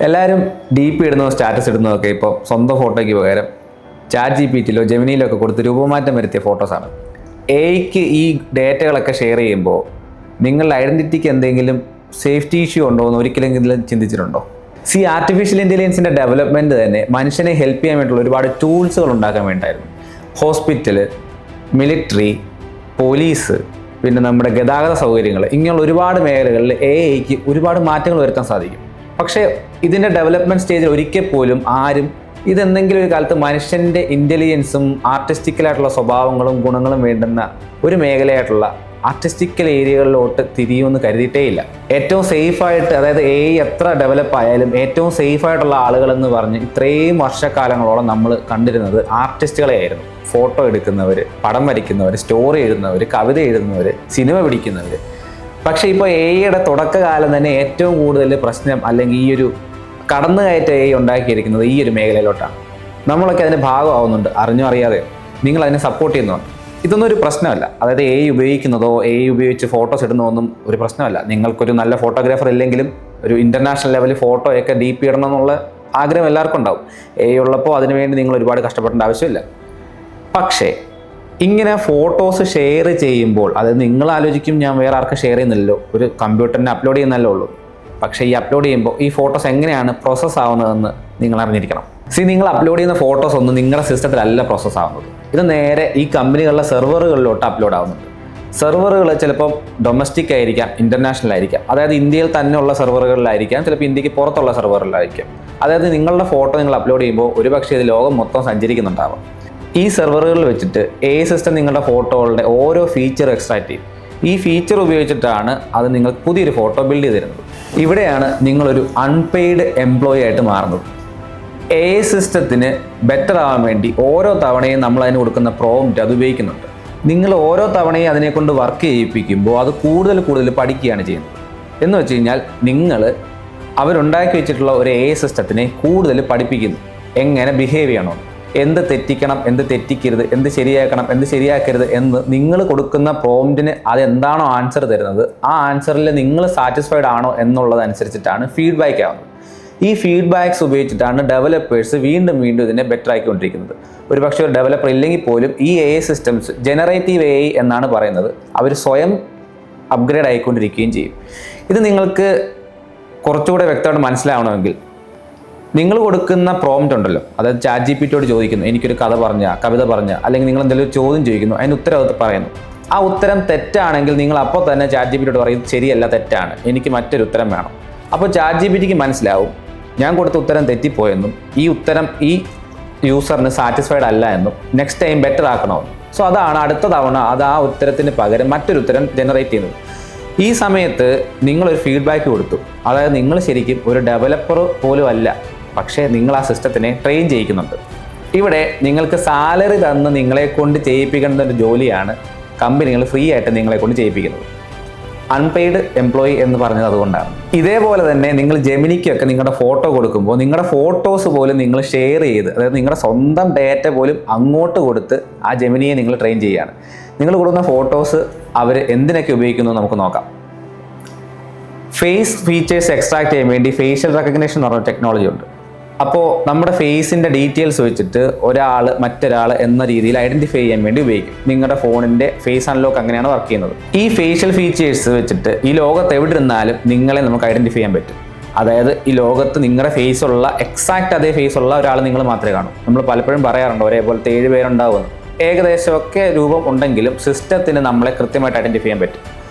എല്ലാവരും DP ഇടുന്നതോ status ഇടുന്നതൊക്കെ ഇപ്പോൾ സ്വന്തം ഫോട്ടോയ്ക്ക് പകരം ChatGPT-യിലോ ജെമിനിയിലോ ഒക്കെ കൊടുത്ത് രൂപമാറ്റം വരുത്തിയ ഫോട്ടോസാണ്. എഐക്ക് ഈ ഡേറ്റകളൊക്കെ ഷെയർ ചെയ്യുമ്പോൾ നിങ്ങളുടെ ഐഡൻറ്റിറ്റിക്ക് എന്തെങ്കിലും സേഫ്റ്റി ഇഷ്യൂ ഉണ്ടോ എന്ന് ഒരിക്കലെങ്കിലും ചിന്തിച്ചിട്ടുണ്ടോ? ആർട്ടിഫിഷ്യൽ ഇൻ്റലിജൻസിൻ്റെ ഡെവലപ്മെൻറ്റ് തന്നെ മനുഷ്യനെ ഹെൽപ്പ് ചെയ്യാൻ വേണ്ടിയിട്ടുള്ള ഒരുപാട് ടൂൾസുകൾ ഉണ്ടാക്കാൻ വേണ്ടിയിട്ടായിരുന്നു. ഹോസ്പിറ്റൽ, മിലിറ്ററി, പോലീസ്, പിന്നെ നമ്മുടെ ഗതാഗത സൗകര്യങ്ങൾ, ഇങ്ങനെയുള്ള ഒരുപാട് മേഖലകളിൽ എഐക്ക് ഒരുപാട് മാറ്റങ്ങൾ വരുത്താൻ സാധിക്കും. പക്ഷേ ഇതിൻ്റെ ഡെവലപ്മെൻറ്റ് സ്റ്റേജിൽ ഒരിക്കൽ പോലും ആരും ഇതെന്തെങ്കിലും ഒരു കാലത്ത് മനുഷ്യൻ്റെ ഇൻ്റലിജൻസും ആർട്ടിസ്റ്റിക്കലായിട്ടുള്ള സ്വഭാവങ്ങളും ഗുണങ്ങളും വേണ്ടുന്ന ഒരു മേഖലയായിട്ടുള്ള ആർട്ടിസ്റ്റിക്കൽ ഏരിയകളിലോട്ട് തിരിയുമെന്ന് കരുതിയിട്ടേയില്ല. ഏറ്റവും സേഫായിട്ട്, അതായത് എഐ എത്ര ഡെവലപ്പ് ആയാലും ഏറ്റവും സേഫായിട്ടുള്ള ആളുകളെന്ന് പറഞ്ഞ് ഇത്രയും വർഷക്കാലങ്ങളോളം നമ്മൾ കണ്ടിരുന്നത് ആർട്ടിസ്റ്റുകളെ ആയിരുന്നു. ഫോട്ടോ എടുക്കുന്നവർ, പടം വരയ്ക്കുന്നവർ, സ്റ്റോറി എഴുതുന്നവർ, കവിത എഴുതുന്നവർ, സിനിമ പിടിക്കുന്നവർ. പക്ഷേ ഇപ്പോൾ എഐയുടെ തുടക്കകാലം തന്നെ ഏറ്റവും കൂടുതൽ പ്രശ്നം അല്ലെങ്കിൽ ഈ ഒരു കടന്നുകയറ്റ എഐ ഉണ്ടാക്കിയിരിക്കുന്നത് ഈ ഒരു മേഖലയിലോട്ടാണ്. നമ്മളൊക്കെ അതിൻ്റെ ഭാഗമാവുന്നുണ്ട്, അറിഞ്ഞോ അറിയാതെ. നിങ്ങൾ അതിനെ സപ്പോർട്ട് ചെയ്യുന്നുണ്ട്. ഇതൊന്നും ഒരു പ്രശ്നമല്ല. അതായത് എഐ ഉപയോഗിക്കുന്നതോ എഐ ഉപയോഗിച്ച് ഫോട്ടോസ് ഇടുന്നതൊന്നും ഒരു പ്രശ്നമല്ല. നിങ്ങൾക്കൊരു നല്ല ഫോട്ടോഗ്രാഫർ ഇല്ലെങ്കിലും ഒരു ഇൻ്റർനാഷണൽ ലെവലിൽ ഫോട്ടോയൊക്കെ DP ഇടണം എന്നുള്ള ആഗ്രഹം എല്ലാവർക്കും ഉണ്ടാവും. എഐ ഉള്ളപ്പോൾ അതിനുവേണ്ടി നിങ്ങൾ ഒരുപാട് കഷ്ടപ്പെടേണ്ട ആവശ്യമില്ല. പക്ഷേ ഇങ്ങനെ ഫോട്ടോസ് ഷെയർ ചെയ്യുമ്പോൾ, അതായത് നിങ്ങൾ ആലോചിക്കും ഞാൻ വേറെ ആർക്കും ഷെയർ ചെയ്യുന്നില്ലല്ലോ, ഒരു കമ്പ്യൂട്ടറിനെ അപ്ലോഡ് ചെയ്യുന്നല്ലേ ഉള്ളൂ. പക്ഷേ ഈ അപ്ലോഡ് ചെയ്യുമ്പോൾ ഈ ഫോട്ടോസ് എങ്ങനെയാണ് പ്രോസസ്സ് ആവുന്നതെന്ന് നിങ്ങൾ അറിഞ്ഞിരിക്കണം. നിങ്ങൾ അപ്ലോഡ് ചെയ്യുന്ന ഫോട്ടോസ് ഒന്നും നിങ്ങളുടെ സിസ്റ്റത്തിലല്ല പ്രോസസ്സ് ആവുന്നത്. ഇത് നേരെ ഈ കമ്പനികളുടെ സെർവറുകളിലോട്ട് അപ്ലോഡ് ആവുന്നുണ്ട്. സെർവറുകൾ ചിലപ്പോൾ ഡൊമസ്റ്റിക് ആയിരിക്കാം, ഇൻ്റർനാഷണൽ ആയിരിക്കാം. അതായത് ഇന്ത്യയിൽ തന്നെയുള്ള സെർവറുകളിലായിരിക്കാം, ചിലപ്പോൾ ഇന്ത്യക്ക് പുറത്തുള്ള സെർവറുകളിലായിരിക്കാം. അതായത് നിങ്ങളുടെ ഫോട്ടോ നിങ്ങൾ അപ്ലോഡ് ചെയ്യുമ്പോൾ ഒരുപക്ഷെ ഇത് ലോകം മൊത്തം സഞ്ചരിക്കുന്നുണ്ടാവാം. ഈ സെർവറുകളിൽ വെച്ചിട്ട് എഐ സിസ്റ്റം നിങ്ങളുടെ ഫോട്ടോകളുടെ ഓരോ ഫീച്ചർ എക്സ്ട്രാക്ട് ചെയ്യും. ഈ ഫീച്ചർ ഉപയോഗിച്ചിട്ടാണ് അത് നിങ്ങൾക്ക് പുതിയൊരു ഫോട്ടോ ബിൽഡ് ചെയ്ത് തരുന്നത്. ഇവിടെയാണ് നിങ്ങളൊരു അൺപെയ്ഡ് എംപ്ലോയി ആയിട്ട് മാറുന്നത്. എഐ സിസ്റ്റത്തിന് ബെറ്റർ ആവാൻ വേണ്ടി ഓരോ തവണയും നമ്മൾ അതിന് കൊടുക്കുന്ന പ്രോംപ്റ്റ് അത് ഉപയോഗിക്കുന്നുണ്ട്. നിങ്ങൾ ഓരോ തവണയും അതിനെക്കൊണ്ട് വർക്ക് ചെയ്യിപ്പിക്കുമ്പോൾ അത് കൂടുതൽ പഠിക്കുകയാണ് ചെയ്യുന്നത്. എന്ന് വെച്ച് കഴിഞ്ഞാൽ നിങ്ങൾ അവരുണ്ടാക്കി വെച്ചിട്ടുള്ള ഒരു എഐ സിസ്റ്റത്തിനെ കൂടുതൽ പഠിപ്പിക്കുന്നു. എങ്ങനെ ബിഹേവ് ചെയ്യണം, എന്ത് തെറ്റിക്കണം, എന്ത് തെറ്റിക്കരുത്, എന്ത് ശരിയാക്കണം, എന്ത് ശരിയാക്കരുത് എന്ന് നിങ്ങൾ കൊടുക്കുന്ന പ്രോംപ്റ്റിന് അതെന്താണോ ആൻസർ തരുന്നത്, ആ ആൻസറിൽ നിങ്ങൾ സാറ്റിസ്ഫൈഡ് ആണോ എന്നുള്ളതനുസരിച്ചിട്ടാണ് ഫീഡ്ബാക്ക് ആവുന്നത്. ഈ ഫീഡ്ബാക്സ് ഉപയോഗിച്ചിട്ടാണ് ഡെവലപ്പേഴ്സ് വീണ്ടും ഇതിനെ ബെറ്റർ ആക്കിക്കൊണ്ടിരിക്കുന്നത്. ഒരു പക്ഷേ ഒരു ഡെവലപ്പർ ഇല്ലെങ്കിൽ പോലും ഈ എഐ സിസ്റ്റംസ് ജനറേറ്റീവ് എഐ എന്നാണ് പറയുന്നത്, അവർ സ്വയം അപ്ഗ്രേഡ് ആയിക്കൊണ്ടിരിക്കുകയും ചെയ്യും. ഇത് നിങ്ങൾക്ക് കുറച്ചുകൂടെ വ്യക്തമായിട്ട് മനസ്സിലാവണമെങ്കിൽ നിങ്ങൾ കൊടുക്കുന്ന പ്രോംപ്റ്റ് ഉണ്ടല്ലോ, അതായത് ChatGPT-യോട് ചോദിക്കുന്നു, എനിക്കൊരു കഥ പറഞ്ഞ, കവിത പറഞ്ഞ, അല്ലെങ്കിൽ നിങ്ങൾ എന്തെങ്കിലും ഒരു ചോദ്യം ചോദിക്കുന്നു, അതിന് ഉത്തരം അത് പറയുന്നു. ആ ഉത്തരം തെറ്റാണെങ്കിൽ നിങ്ങൾ അപ്പോൾ തന്നെ ChatGPT-യോട് പറയും ശരിയല്ല, തെറ്റാണ്, എനിക്ക് മറ്റൊരു ഉത്തരം വേണം. അപ്പോൾ ChatGPT-ക്ക് മനസ്സിലാവും ഞാൻ കൊടുത്ത ഉത്തരം തെറ്റിപ്പോയെന്നും ഈ ഉത്തരം ഈ യൂസറിന് സാറ്റിസ്ഫൈഡ് അല്ല എന്നും നെക്സ്റ്റ് ടൈം ബെറ്റർ ആക്കണമെന്നും. സോ അതാണ് അടുത്ത തവണ അത് ആ ഉത്തരത്തിന് പകരം മറ്റൊരു ഉത്തരം ജനറേറ്റ് ചെയ്യുന്നത്. ഈ സമയത്ത് നിങ്ങളൊരു ഫീഡ്ബാക്ക് കൊടുത്തു. അതായത് നിങ്ങൾ ശരിക്കും ഒരു ഡെവലപ്പർ പോലും അല്ല, പക്ഷേ നിങ്ങൾ ആ സിസ്റ്റത്തിനെ ട്രെയിൻ ചെയ്യിക്കുന്നുണ്ട്. ഇവിടെ നിങ്ങൾക്ക് സാലറി തന്ന് നിങ്ങളെ കൊണ്ട് ചെയ്യിപ്പിക്കേണ്ട ഒരു ജോലിയാണ് കമ്പനികൾ ഫ്രീ ആയിട്ട് നിങ്ങളെ കൊണ്ട് ചെയ്യിപ്പിക്കുന്നത്. അൺപെയ്ഡ് എംപ്ലോയി എന്ന് പറഞ്ഞത് അതുകൊണ്ടാണ്. ഇതേപോലെ തന്നെ നിങ്ങൾ ജെമിനിക്കൊക്കെ നിങ്ങളുടെ ഫോട്ടോ കൊടുക്കുമ്പോൾ നിങ്ങളുടെ ഫോട്ടോസ് പോലും നിങ്ങൾ ഷെയർ ചെയ്ത്, അതായത് നിങ്ങളുടെ സ്വന്തം ഡേറ്റ പോലും അങ്ങോട്ട് കൊടുത്ത് ആ ജെമിനിയെ നിങ്ങൾ ട്രെയിൻ ചെയ്യുകയാണ്. നിങ്ങൾ കൊടുക്കുന്ന ഫോട്ടോസ് അവർ എന്തിനൊക്കെ ഉപയോഗിക്കുന്നു നമുക്ക് നോക്കാം. ഫേസ് ഫീച്ചേഴ്സ് എക്സ്ട്രാക്ട് ചെയ്യാൻ വേണ്ടി ഫേഷ്യൽ റെക്കഗ്നേഷൻ എന്ന് പറഞ്ഞ ടെക്നോളജി ഉണ്ട്. അപ്പോൾ നമ്മുടെ ഫേസിൻ്റെ ഡീറ്റെയിൽസ് വെച്ചിട്ട് ഒരാൾ മറ്റൊരാൾ എന്ന രീതിയിൽ ഐഡൻറ്റിഫൈ ചെയ്യാൻ വേണ്ടി ഉപയോഗിക്കും. നിങ്ങളുടെ ഫോണിൻ്റെ ഫേസ് അൺലോക്ക് അങ്ങനെയാണ് വർക്ക് ചെയ്യുന്നത്. ഈ ഫേഷ്യൽ ഫീച്ചേഴ്സ് വെച്ചിട്ട് ഈ ലോകത്ത് എവിടെ ഇരുന്നാലും നിങ്ങളെ നമുക്ക് ഐഡൻറ്റിഫൈ ചെയ്യാൻ പറ്റും. അതായത് ഈ ലോകത്ത് നിങ്ങളുടെ ഫേസുള്ള എക്സാക്റ്റ് അതേ ഫേസുള്ള ഒരാൾ നിങ്ങൾ മാത്രമേ കാണൂ. നമ്മൾ പലപ്പോഴും പറയാറുണ്ട് ഒരേപോലത്തെ 7 പേരുണ്ടാവുമെന്ന്. ഏകദേശമൊക്കെ രൂപം ഉണ്ടെങ്കിലും സിസ്റ്റത്തിന് നമ്മളെ കൃത്യമായിട്ട് ഐഡൻറ്റിഫൈ ചെയ്യാൻ പറ്റും.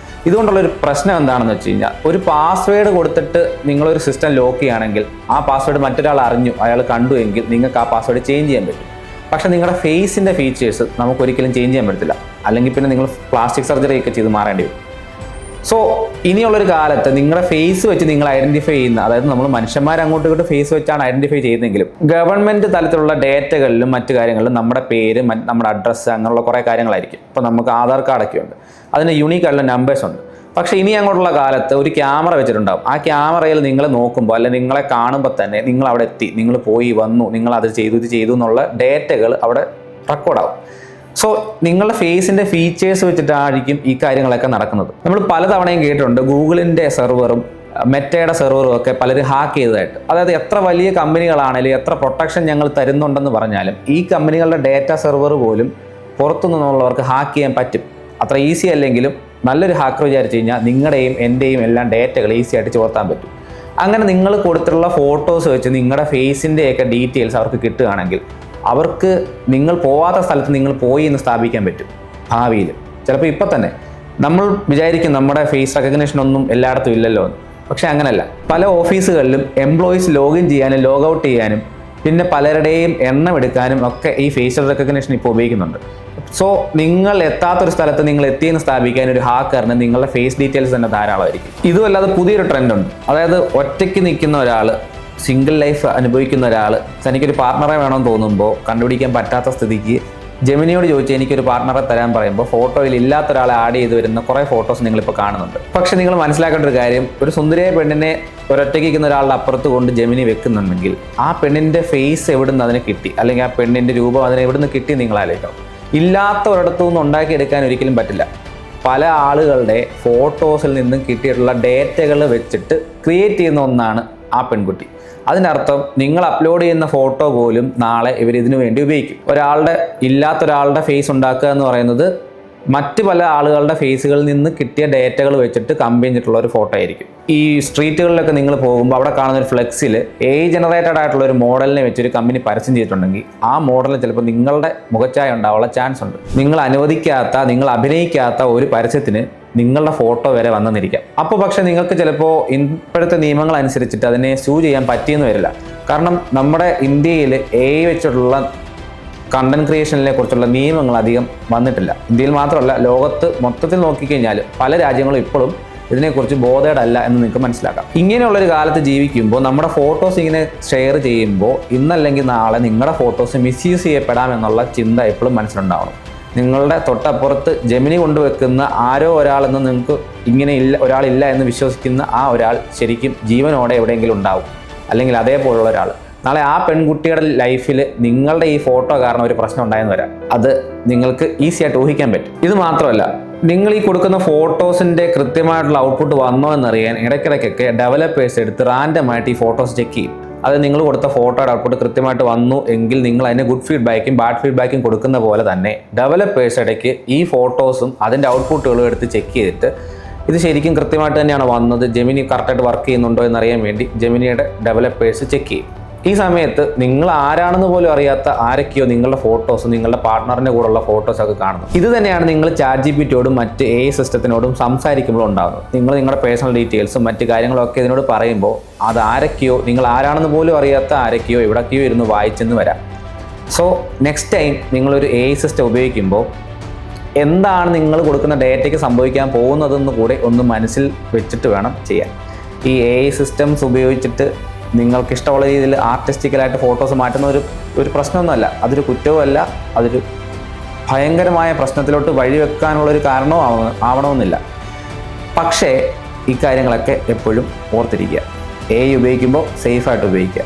ഇതുകൊണ്ടുള്ളൊരു പ്രശ്നം എന്താണെന്ന് വെച്ച് കഴിഞ്ഞാൽ, ഒരു പാസ്വേഡ് കൊടുത്തിട്ട് നിങ്ങളൊരു സിസ്റ്റം ലോക്ക് ചെയ്യുകയാണെങ്കിൽ ആ പാസ്വേഡ് മറ്റൊരാൾ അറിഞ്ഞു, അയാൾ കണ്ടു എങ്കിൽ നിങ്ങൾക്ക് ആ പാസ്വേഡ് ചേഞ്ച് ചെയ്യാൻ പറ്റും. പക്ഷേ നിങ്ങളുടെ ഫേസിൻ്റെ ഫീച്ചേഴ്സ് നമുക്കൊരിക്കലും ചേഞ്ച് ചെയ്യാൻ പറ്റത്തില്ല. അല്ലെങ്കിൽ പിന്നെ നിങ്ങൾ പ്ലാസ്റ്റിക് സർജറി ഒക്കെ ചെയ്ത് മാറേണ്ടി വരും. സോ ഇനിയുള്ളൊരു കാലത്ത് നിങ്ങളുടെ ഫേസ് വെച്ച് നിങ്ങൾ ഐഡൻറ്റിഫൈ ചെയ്യുന്ന, അതായത് നമ്മൾ മനുഷ്യന്മാർ അങ്ങോട്ടും ഇങ്ങോട്ട് ഫേസ് വെച്ചാണ് ഐഡൻറ്റിഫൈ ചെയ്യുന്നതെങ്കിലും ഗവൺമെൻറ് തലത്തിലുള്ള ഡേറ്റകളിലും മറ്റു കാര്യങ്ങളിലും നമ്മുടെ പേര്, നമ്മുടെ അഡ്രസ്സ്, അങ്ങനെയുള്ള കുറേ കാര്യങ്ങളായിരിക്കും. ഇപ്പോൾ നമുക്ക് ആധാർ കാർഡൊക്കെ ഉണ്ട്, അതിന് യൂണീക്ക് ആയിട്ടുള്ള നമ്പേഴ്സ് ഉണ്ട്. പക്ഷേ ഇനി അങ്ങോട്ടുള്ള കാലത്ത് ഒരു ക്യാമറ വെച്ചിട്ടുണ്ടാവും. ആ ക്യാമറയിൽ നിങ്ങൾ നോക്കുമ്പോൾ അല്ലെങ്കിൽ നിങ്ങളെ കാണുമ്പോൾ തന്നെ നിങ്ങൾ അവിടെ എത്തി, നിങ്ങൾ പോയി വന്നു, നിങ്ങൾ അത് ചെയ്തു ഇത് ചെയ്തു എന്നുള്ള ഡേറ്റകൾ അവിടെ റെക്കോർഡാവും. സോ നിങ്ങളുടെ ഫേസിൻ്റെ ഫീച്ചേഴ്സ് വെച്ചിട്ടായിരിക്കും ഈ കാര്യങ്ങളൊക്കെ നടക്കുന്നത്. നമ്മൾ പലതവണയും കേട്ടിട്ടുണ്ട് ഗൂഗിളിൻ്റെ സെർവറും മെറ്റയുടെ സെർവറും ഒക്കെ പലരും ഹാക്ക് ചെയ്തതായിട്ട്. അതായത് എത്ര വലിയ കമ്പനികളാണെങ്കിലും എത്ര പ്രൊട്ടക്ഷൻ ഞങ്ങൾ തരുന്നുണ്ടെന്ന് പറഞ്ഞാലും ഈ കമ്പനികളുടെ ഡേറ്റ സെർവർ പോലും പുറത്തു നിന്നുള്ളവർക്ക് ഹാക്ക് ചെയ്യാൻ പറ്റും. അത്ര ഈസി അല്ലെങ്കിലും നല്ലൊരു ഹാക്കർ വിചാരിച്ചു കഴിഞ്ഞാൽ നിങ്ങളുടെയും എൻ്റെയും എല്ലാം ഡേറ്റകൾ ഈസി ആയിട്ട് ചോർത്താൻ പറ്റും. അങ്ങനെ നിങ്ങൾ കൊടുത്തിട്ടുള്ള ഫോട്ടോസ് വെച്ച് നിങ്ങളുടെ ഫേസിൻ്റെയൊക്കെ ഡീറ്റെയിൽസ് അവർക്ക് കിട്ടുകയാണെങ്കിൽ അവർക്ക് നിങ്ങൾ പോവാത്ത സ്ഥലത്ത് നിങ്ങൾ പോയി എന്ന് സ്ഥാപിക്കാൻ പറ്റും ഭാവിയിൽ. ചിലപ്പോൾ ഇപ്പം തന്നെ നമ്മൾ വിചാരിക്കും നമ്മുടെ ഫേസ് റെക്കഗ്നിഷൻ ഒന്നും എല്ലായിടത്തും ഇല്ലല്ലോ എന്ന്. പക്ഷേ അങ്ങനെയല്ല. പല ഓഫീസുകളിലും എംപ്ലോയീസ് ലോഗിൻ ചെയ്യാനും ലോഗൗട്ട് ചെയ്യാനും പിന്നെ പലരുടെയും എണ്ണം എടുക്കാനും ഒക്കെ ഈ ഫേഷ്യൽ റെക്കഗ്നിഷൻ ഇപ്പോൾ ഉപയോഗിക്കുന്നുണ്ട്. സോ നിങ്ങൾ എത്താത്തൊരു സ്ഥലത്ത് നിങ്ങൾ എത്തിയെന്ന് സ്ഥാപിക്കാൻ ഒരു ഹാക്കറിന് നിങ്ങളുടെ ഫേസ് ഡീറ്റെയിൽസ് തന്നെ ധാരാളമായിരിക്കും. ഇതുമല്ലാതെ പുതിയൊരു ട്രെൻഡുണ്ട്. അതായത് ഒറ്റയ്ക്ക് നിൽക്കുന്ന ഒരാൾ, സിംഗിൾ ലൈഫ് അനുഭവിക്കുന്ന ഒരാൾ തനിക്കൊരു പാർട്ണറെ വേണമെന്ന് തോന്നുമ്പോൾ കണ്ടുപിടിക്കാൻ പറ്റാത്ത സ്ഥിതിക്ക് ജെമിനിയോട് ചോദിച്ചാൽ എനിക്കൊരു പാർട്ണറെ തരാൻ പറയുമ്പോൾ ഫോട്ടോയിൽ ഇല്ലാത്ത ഒരാളെ ആഡ് ചെയ്ത് വരുന്ന കുറേ ഫോട്ടോസ് നിങ്ങളിപ്പോൾ കാണുന്നുണ്ട്. പക്ഷേ നിങ്ങൾ മനസ്സിലാക്കേണ്ട ഒരു കാര്യം, ഒരു സുന്ദരിയായ പെണ്ണിനെ ഒരൊറ്റയ്ക്ക് നിൽക്കുന്ന ഒരാളുടെ അപ്പുറത്ത് കൊണ്ട് ജെമിനി വെക്കുന്നുണ്ടെങ്കിൽ ആ പെണ്ണിൻ്റെ ഫേസ് എവിടുന്ന് അതിന് കിട്ടി, അല്ലെങ്കിൽ ആ പെണ്ണിൻ്റെ രൂപം അതിന് എവിടുന്ന് കിട്ടി നിങ്ങൾ ആലോചിക്കണം. ഇല്ലാത്ത ഒരിടത്തു നിന്ന് ഉണ്ടാക്കിയെടുക്കാൻ ഒരിക്കലും പറ്റില്ല. പല ആളുകളുടെ ഫോട്ടോസിൽ നിന്നും കിട്ടിയിട്ടുള്ള ഡേറ്റകൾ വെച്ചിട്ട് ക്രിയേറ്റ് ചെയ്യുന്ന ഒന്നാണ് ആ പെൺകുട്ടി. അതിനർത്ഥം നിങ്ങൾ അപ്ലോഡ് ചെയ്യുന്ന ഫോട്ടോ പോലും നാളെ ഇതിനു വേണ്ടി ഉപയോഗിക്കും. ഇല്ലാത്തൊരാളുടെ ഫേസ് ഉണ്ടാക്കുക എന്ന് പറയുന്നത് മറ്റ് പല ആളുകളുടെ ഫേസുകളിൽ നിന്ന് കിട്ടിയ ഡേറ്റകൾ വെച്ചിട്ട് കമ്പൈൻ ചെയ്തിട്ടുള്ള ഒരു ഫോട്ടോ ആയിരിക്കും. ഈ സ്ട്രീറ്റുകളിലൊക്കെ നിങ്ങൾ പോകുമ്പോൾ അവിടെ കാണുന്ന ഒരു ഫ്ലെക്സിൽ ജനറേറ്റഡ് ആയിട്ടുള്ള ഒരു മോഡലിനെ വെച്ചൊരു കമ്പനി പരസ്യം ചെയ്തിട്ടുണ്ടെങ്കിൽ ആ മോഡലിൽ ചിലപ്പോൾ നിങ്ങളുടെ മുഖച്ഛായ ഉണ്ടാവാനുള്ള ചാൻസ് ഉണ്ട്. നിങ്ങൾ അനുവദിക്കാത്ത, നിങ്ങൾ അഭിനയിക്കാത്ത ഒരു പരസ്യത്തിന് നിങ്ങളുടെ ഫോട്ടോ വരെ വന്നെന്നിരിക്കാം. അപ്പോൾ പക്ഷേ നിങ്ങൾക്ക് ചിലപ്പോൾ ഇപ്പോഴത്തെ നിയമങ്ങൾ അനുസരിച്ചിട്ട് അതിനെ സൂ ചെയ്യാൻ പറ്റിയെന്ന് വരില്ല. കാരണം നമ്മുടെ ഇന്ത്യയിൽ വെച്ചിട്ടുള്ള കണ്ടന്റ് ക്രിയേഷനിനെ കുറിച്ചുള്ള നിയമങ്ങൾ അധികം വന്നിട്ടില്ല. ഇന്ത്യയിൽ മാത്രമല്ല, ലോകത്ത് മൊത്തത്തിൽ നോക്കിക്കഴിഞ്ഞാൽ പല രാജ്യങ്ങളും ഇപ്പോഴും ഇതിനെക്കുറിച്ച് ബോധേഡല്ല എന്ന് നിങ്ങൾക്ക് മനസ്സിലാക്കാം. ഇങ്ങനെയുള്ളൊരു കാലത്ത് ജീവിക്കുമ്പോൾ നമ്മുടെ ഫോട്ടോസ് ഇങ്ങനെ ഷെയർ ചെയ്യുമ്പോൾ ഇന്നല്ലെങ്കിൽ നാളെ നിങ്ങളുടെ ഫോട്ടോസ് മിസ്യൂസ് ചെയ്യപ്പെടാമെന്നുള്ള ചിന്ത എപ്പോഴും മനസ്സിലുണ്ടാവണം. നിങ്ങളുടെ തൊട്ടപ്പുറത്ത് ജെമിനി കൊണ്ടുവെക്കുന്ന ആരോ ഒരാളെന്ന് നിങ്ങൾക്ക് ഇങ്ങനെ ഒരാളില്ല എന്ന് വിശ്വസിക്കുന്ന ആ ഒരാൾ ശരിക്കും ജീവനോടെ എവിടെയെങ്കിലും ഉണ്ടാവും, അല്ലെങ്കിൽ അതേപോലുള്ള ഒരാൾ. നാളെ ആ പെൺകുട്ടിയുടെ ലൈഫിൽ നിങ്ങളുടെ ഈ ഫോട്ടോ കാരണം ഒരു പ്രശ്നം ഉണ്ടായെന്ന് വരാം. അത് നിങ്ങൾക്ക് ഈസി ആയിട്ട് ഊഹിക്കാൻ പറ്റും. ഇത് മാത്രമല്ല, നിങ്ങൾ ഈ കൊടുക്കുന്ന ഫോട്ടോസിൻ്റെ കൃത്യമായിട്ടുള്ള ഔട്ട്പുട്ട് വന്നോ എന്നറിയാൻ ഇടയ്ക്കിടയ്ക്കൊക്കെ ഡെവലപ്പേഴ്സ് എടുത്ത് റാൻഡമായിട്ട് ഈ ഫോട്ടോസ് ചെക്ക് ചെയ്യും. അത് നിങ്ങൾ കൊടുത്ത ഫോട്ടോയുടെ ഔട്ട്പുട്ട് കൃത്യമായിട്ട് വന്നു എങ്കിൽ നിങ്ങൾ അതിന് ഗുഡ് ഫീഡ്ബാക്കും ബാഡ് ഫീഡ്ബാക്കും കൊടുക്കുന്ന പോലെ തന്നെ ഡെവലപ്പേഴ്സ് ഇടയ്ക്ക് ഈ ഫോട്ടോസും അതിൻ്റെ ഔട്ട്പുട്ടുകളും എടുത്ത് ചെക്ക് ചെയ്തിട്ട് ഇത് ശരിക്കും കൃത്യമായിട്ട് തന്നെയാണ് വന്നത്, ജെമിനി കറക്റ്റായിട്ട് വർക്ക് ചെയ്യുന്നുണ്ടോ എന്നറിയാൻ വേണ്ടി ജെമിനിയുടെ ഡെവലപ്പേഴ്സ് ചെക്ക് ചെയ്യും. ഈ സമയത്ത് നിങ്ങൾ ആരാണെന്ന് പോലും അറിയാത്ത ആരൊക്കെയോ നിങ്ങളുടെ ഫോട്ടോസ്, നിങ്ങളുടെ പാർട്ട്ണറിൻ്റെ കൂടെയുള്ള ഫോട്ടോസൊക്കെ കാണുന്നു. ഇത് തന്നെയാണ് നിങ്ങൾ ചാറ്റ് ജിപിടിയോടും മറ്റ് AI സിസ്റ്റത്തിനോടും സംസാരിക്കുമ്പോൾ ഉണ്ടാകുന്നത്. നിങ്ങൾ നിങ്ങളുടെ പേഴ്സണൽ ഡീറ്റെയിൽസും മറ്റ് കാര്യങ്ങളൊക്കെ ഇതിനോട് പറയുമ്പോൾ അത് ആരൊക്കെയോ, നിങ്ങൾ ആരാണെന്ന് പോലും അറിയാത്ത ആരൊക്കെയോ എവിടൊക്കെയോ ഇരുന്ന് വായിച്ചെന്ന് വരാം. സോ നെക്സ്റ്റ് ടൈം നിങ്ങളൊരു AI സിസ്റ്റം ഉപയോഗിക്കുമ്പോൾ എന്താണ് നിങ്ങൾ കൊടുക്കുന്ന ഡേറ്റയ്ക്ക് സംഭവിക്കാൻ പോകുന്നതെന്ന് കൂടെ ഒന്ന് മനസ്സിൽ വെച്ചിട്ട് വേണം ചെയ്യാൻ. ഈ AI സിസ്റ്റംസ് ഉപയോഗിച്ചിട്ട് നിങ്ങൾക്ക് ഇഷ്ടമുള്ള രീതിയിൽ ആർട്ടിസ്റ്റിക്കലായിട്ട് ഫോട്ടോസ് മാറ്റുന്ന ഒരു പ്രശ്നമൊന്നുമല്ല. അതൊരു കുറ്റവുമല്ല, അതൊരു ഭയങ്കരമായ പ്രശ്നത്തിലോട്ട് വഴിവെക്കാനുള്ളൊരു കാരണവും ആവണമെന്നില്ല. പക്ഷേ ഈ കാര്യങ്ങളൊക്കെ എപ്പോഴും ഓർത്തിരിക്കുക. AI ഉപയോഗിക്കുമ്പോൾ സേഫായിട്ട് ഉപയോഗിക്കുക.